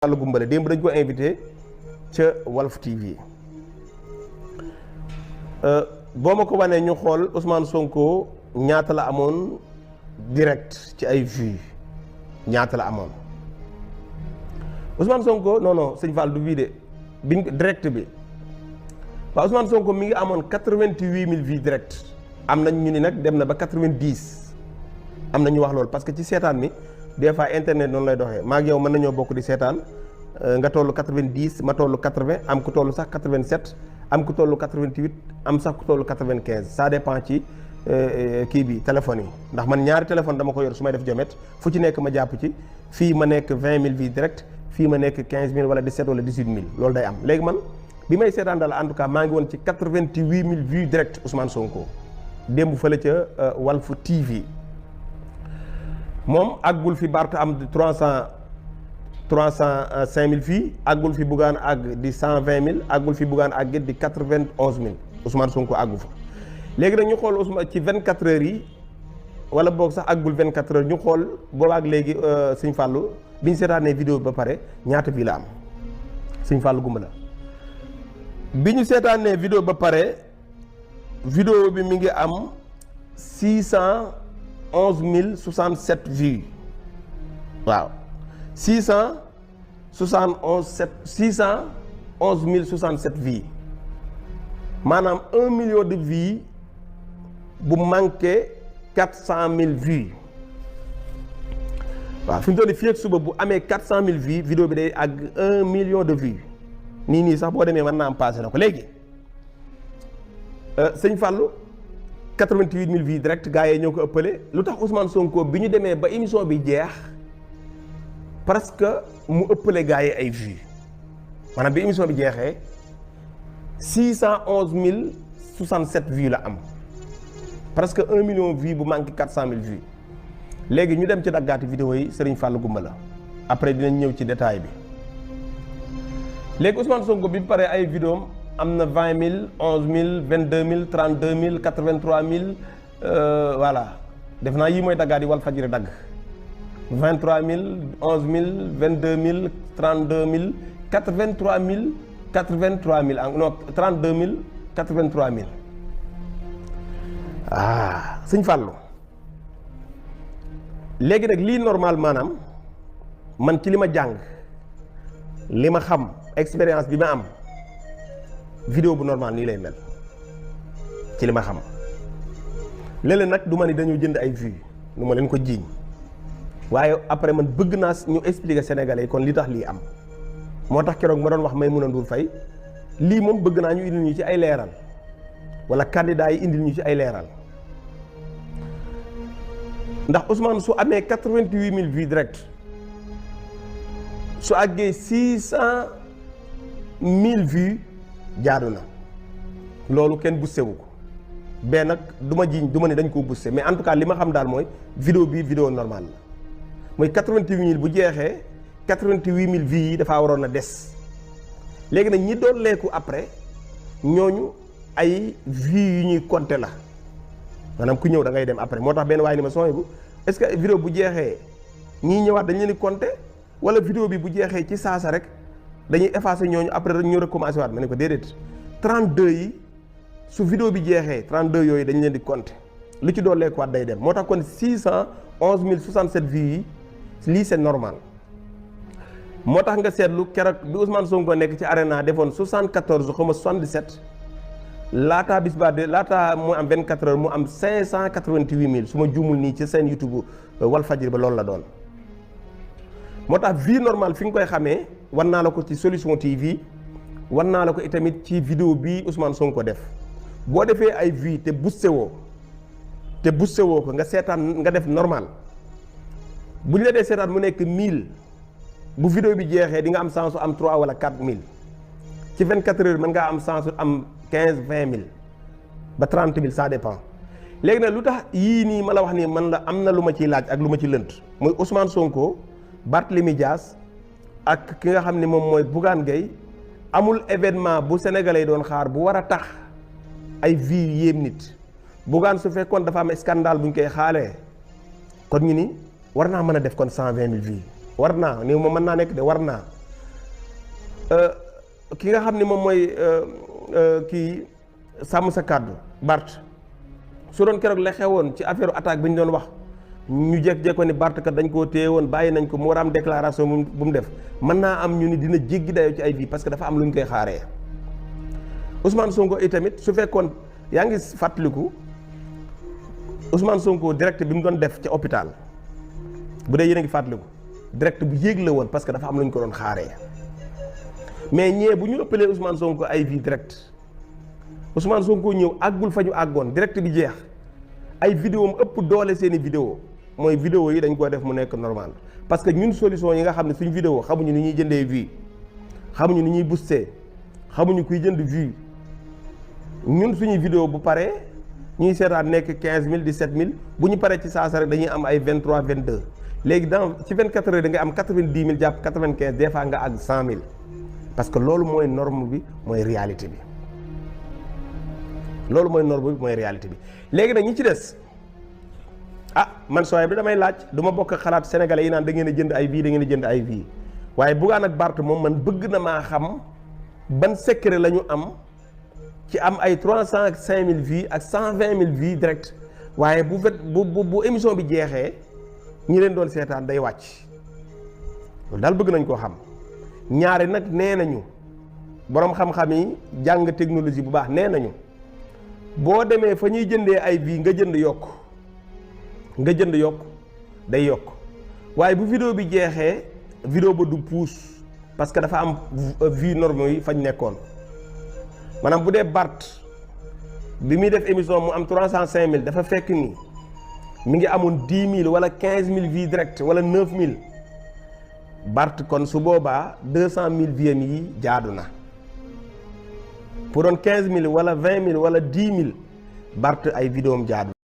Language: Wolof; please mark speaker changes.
Speaker 1: Fallou Goumbala démb dañ ko invité ca Walf TV boo ma ko wanee ñu xool Ousmane Sonko ñaata la amoon direct ci ay vues ñaata la amoon Ousmane Sonko non sëñ Fall du bii de biñ direct bi waaw Ousmane Sonko mi ngi amoon 88 000 vues direct am nañ ñu ni nag dem na ba 90 am na ñu wax loolu parce que ci seetaan mi des fois internet noonu lay doxee maa ak yow mën nañoo bokk di seetaan nga toll 90 ma toll 80 am ku toll sax 87 am ku toll 88 am sax ku toll 95 ça dépend ci kii bi téléphone yi ndax man ñaari téléphone dama ko yor su may def jomet fu ci nekk ma jàpp ci fii ma nekk 20 000 vues direct fii ma nekk 15 000 wala 17 wala 18 000 loolu day am léegi man bi may seetaan daal en tout cas maa ngi woon ci 88 000 vues direct Ousmane Sonko démb fële ca Walf TV moom àggul fi Barth am 305 000 fii àggul fi Bougane àgg di 120 000 àggul fi Bougane àgg di 91 000 Ousmane Sonko àggu fa léegi nag ñu xool Ousmane ci 24 heures yi wala boog sax àggul 24 heures ñu xool boobaak léegi sëñ Fallou bi ñu seetaanee vidéo bi ba pare ñaata bii la am sëñ Fallou Goumbala bi ñu seetaanee vidéo ba pare vidéo bi mi ngi am 611 067 vues waaw 611 067 vues maanaam 1 million de vues bu manqué 400 000 vues waaw fi mu toll nii fii ak suba bu amee 400 000 vues vidéo bi day àgg 1 million de vues nii sax boo demee mën naa am passé na ko léegi sëñ Fallou 88 000 vues direct gars yi ñoo ko ëppale lu tax Ousmane Sonko bi ñu demee ba émission bi jeex parce que mu ëppale gars yi ay vues maanaam bi émission bi jeexee 611 067 vues la am presque 1 million vues bu manqué 400 000 vues léegi ñu dem ci daggaati vidéo yi Serigne Fallou Goumbala après dinañ ñëw ci détail bi léegi Ousmane Sonko bi paree ay vidéom am na 20 000 11 000 22 000 32 000 83 000 voilà def naa yii mooy daggaat yi Walfadjri dagg 23 000 11 000 22 000 32 000 83 000 83 000 non 32 000 83 000 sëñ Fallou léegi nag lii normal maanaam man ci li ma jàng li ma xam expérience bi ma am vidéo bu normal nii lay mel ci li ma xam léeg-léeg nag du ma ni dañoo jënd ay vues nu ma leen ko jiiñ waaye après man bëgg naa ñu expliquer Sénégalais yi kon li tax lii am moo tax keroog ma doon wax Maïmouna Ndour Faye lii moom bëgg naa ñu indil ñu ci ay leeral wala candidat yi indil ñu ci ay leeral ndax Ousmane su amee 88 000 vues direct su àggee 600 000 vues jaadu na loolu kenn boosté wu ko benn nag du ma jiiñ du ma ne dañ koo boosté mais en tout cas li ma xam daal mooy vidéo bii vidéo normale la mooy 88 000 bu jeexee 88 000 vues yi dafaa waroon a des léegi nag ñi doon leeku après ñooñu ay vues yu ñuy compter la maanaam ku ñëw da ngay dem après moo tax benn waaye ni ma sooy bu est-ce que vidéo bu jeexee ñii ñëwaat dañ leen di compter wala vidéo bi bu jeexee ci saasa rek dañuy effacer ñooñu après ñu recommencer waat ma ne ko déedéet 32 yi su vidéo bi jeexee 32 yooyu dañ leen di compter lu ci doon leekuwaat day dem moo tax kon 611 067 vues yi lii c'est normal moo tax nga seetlu keroog bi Ousmane Sonko nekk ci arena defoon 74 xaw ma 77 laataa bis ba de laataa mu am 24 heures mu am 588 000 su ma juumul nii ci seen YouTube Walfadjri ba loolu la doon moo tax vie normale fi nga koy xamee war naa la ko ci Solution TV war naa la ko itamit ci vidéo bi Ousmane Sonko def boo defee ay vues te boosté woo ko nga seetaan nga def normal bu ñu la dee seetaan mu nekk 1000 bu vidéo bi jeexee di nga am chance am 3 wala 4 000 ci 24 heures mën ngaa am chance am 15 20 000 ba 30 000 ça dépend léegi nag lu tax yii nii ma la wax nii man la am na lu ma ciy laaj ak lu ma ci lënt mooy Ousmane Sonko Barthélémy Dias ak ki nga xam ne moom mooy Bougane Gueye amul événement bu sénégalais yi doon xaar bu war a tax ay vues yéem nit Bougane su fekkoon dafa am scandale bu ñu koy xaalee kon ñu ni war naa mën a def kon 120 000 vues war naa ni moom mën naa nekk de war naa ki nga xam ni moom mooy kii sàmm sa kàddu Bart su doon keroog la xewoon ci affaire attaque bi ñu doon wax ñu jékki-jékki ni Bart kat dañ koo téye woon bàyyi nañ ko mu war a am déclaration bu mu def mën naa am ñu ni dina jéggi dayoo ci ay vie parce que dafa am lu ñu koy xaaree Ousmane Sonko itamit su fekkoon yaa ngi fàttaliku Ousmane Sonko direct bi mu doon def ca hôpital bu dee yéen a ngi fàttaliku direct bu yéeg la woon parce que dafa am lu ñu ko doon xaaree mais ñee bu ñu ëppalee Ousmane Sonko ay vie direct Ousmane Sonko ñëw àggul fa ñu àggoon direct bi jeex ay vidéo am ëpp doole seeni vidéo mooy vidéo yi dañ ko def mu nekk normal parce que ñun solution yi nga xam ne suñ vidéo xamuñu ni ñuy jëndee vie xamuñu ni ñuy booster xamuñu kuy jënd vie ñun suñuy vidéo bu paree ñuy seetaan nekk 15000 17000 bu ñu paree ci saasa rek dañuy am ay 23 22 léegi dans ci 24 heures da ngay am 90000 jàpp 95 des fois nga àgg 100000 parce que loolu mooy norme bi mooy réalité bi loolu mooy norme bi mooy réalité bi léegi nag ñi ci des man sooy bi damay laaj du ma bokk xalaat sénégalais yi naan da ngeen a jënd ay vie da ngeen a jënd ay vie waaye Bougane ak Bart moom man bëgg na maa xam ban secret la ñu am ci am ay 305000 vie ak 120000 vie direct waaye bu émission bi jeexee ñi leen doon seetaan day wàcc loolu daal bëgg nañ koo xam ñaari nag nee nañu boroom xam-xam yi jàng technologie bu baax nee nañu boo demee fa ñuy jëndee ay vie nga jënd yokk day yokk waaye bu vidéo bi jeexee vidéo ba du pousse parce que dafa am vie norme yi fañ nekkoon maanaam bu dee Bart bi muy def émission mu am 305000 dafa fekk ni mi ngi amoon 10000 wala 15000 vie direct wala 9000 Bart kon su boobaa 200000 vie yi jaadu na pour doon 15000 wala 20000 wala 10000 Bart ay vidéo am jaadu